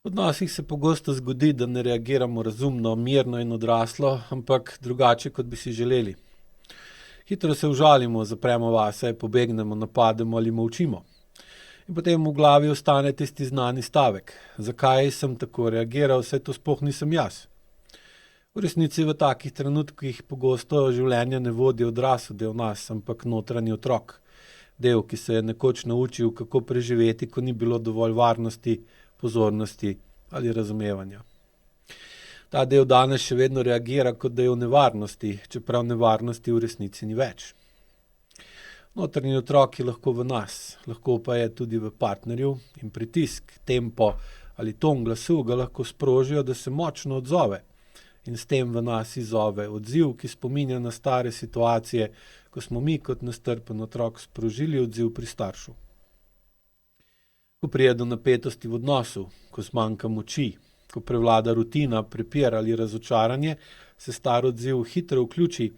V odnosih se pogosto zgodi, da ne reagiramo razumno, mirno in odraslo, ampak drugače, kot bi si želeli. Hitro se užalimo, zapremo vase, pobegnemo, napademo ali molčimo. In potem v glavi ostane tisti znani stavek: zakaj sem tako reagiral, saj to sploh nisem jaz. V resnici v takih trenutkih pogosto življenja ne vodi odrasel del nas, ampak notranji otrok. Del, ki se je nekoč naučil, kako preživeti, ko ni bilo dovolj varnosti, pozornosti ali razumevanja. Ta del danes še vedno reagira, kot da je v nevarnosti, čeprav nevarnosti v resnici ni več. Notranji otrok je lahko v nas, lahko pa je tudi v partnerju in pritisk, tempo ali ton glasu ga lahko sprožijo, da se močno odzove in s tem v nas izzove odziv, ki spominja na stare situacije, ko smo mi kot nestrpen otrok sprožili odziv pri staršu. Ko pride do napetosti v odnosu, ko zmanjka moči, ko prevlada rutina, prepir ali razočaranje, se star odziv hitro vključi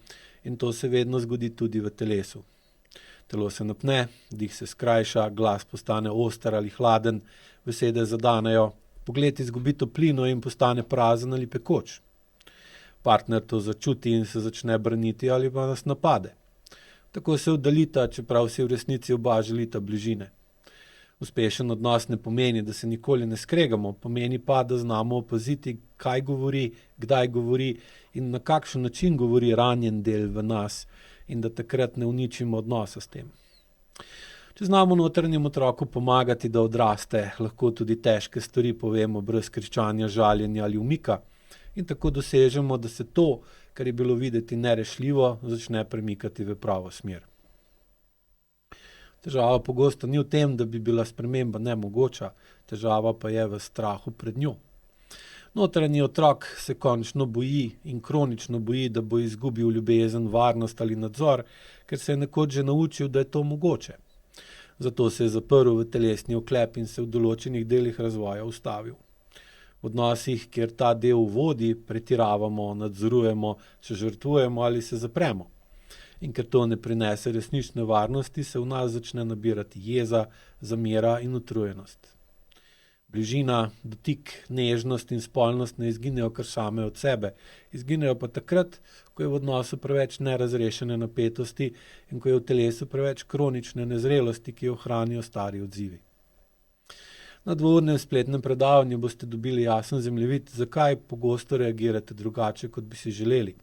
in to se vedno zgodi tudi v telesu. Telo se napne, dih se skrajša, glas postane oster ali hladen, besede zadanejo, pogled izgubi toplino in postane prazen ali pekoč. Partner to začuti in se začne braniti ali pa nas napade. Tako se oddaljita, čeprav si v resnici oba želita bližine. Uspešen odnos ne pomeni, da se nikoli ne skregamo, pomeni pa, da znamo opaziti, kaj govori, kdaj govori in na kakšen način govori ranjen del v nas in da takrat ne uničimo odnosa s tem. Če znamo notranjemu otroku pomagati, da odraste, lahko tudi težke stvari povemo brez kričanja, žaljenja ali umika in tako dosežemo, da se to, kar je bilo videti nerešljivo, začne premikati v pravo smer. Težava pogosto ni v tem, da bi bila sprememba nemogoča, težava pa je v strahu pred njo. Notranji otrok se končno boji in kronično boji, da bo izgubil ljubezen, varnost ali nadzor, ker se je nekoč že naučil, da je to mogoče. Zato se je zaprl v telesni oklep in se v določenih delih razvoja ustavil. V odnosih, kjer ta del vodi, pretiravamo, nadzorujemo, se žrtvujemo ali se zapremo. In ker to ne prinese resnične varnosti, se v nas začne nabirati jeza, zamera in utrujenost. Bližina, dotik, nežnost in spolnost ne izginejo kar same od sebe, izginejo pa takrat, ko je v odnosu preveč nerazrešene napetosti in ko je v telesu preveč kronične nezrelosti, ki jo hranijo stari odzivi. Na dvournem spletnem predavanju boste dobili jasen zemljevid, zakaj pogosto reagirate drugače, kot bi si želeli.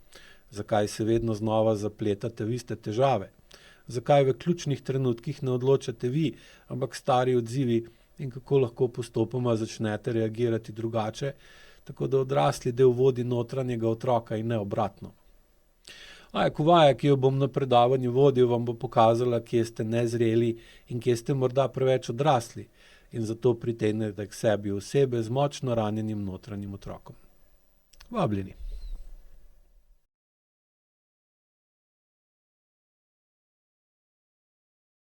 Zakaj se vedno znova zapletate v iste težave? Zakaj v ključnih trenutkih ne odločate vi, ampak stari odzivi in kako lahko postopoma začnete reagirati drugače, tako da odrasli del vodi notranjega otroka in ne obratno. Vaja, ki jo bom na predavanju vodil, vam bo pokazala, kje ste nezreli in kje ste morda preveč odrasli in zato pritegnete k sebi osebe z močno ranjenim notranjim otrokom. Vabljeni.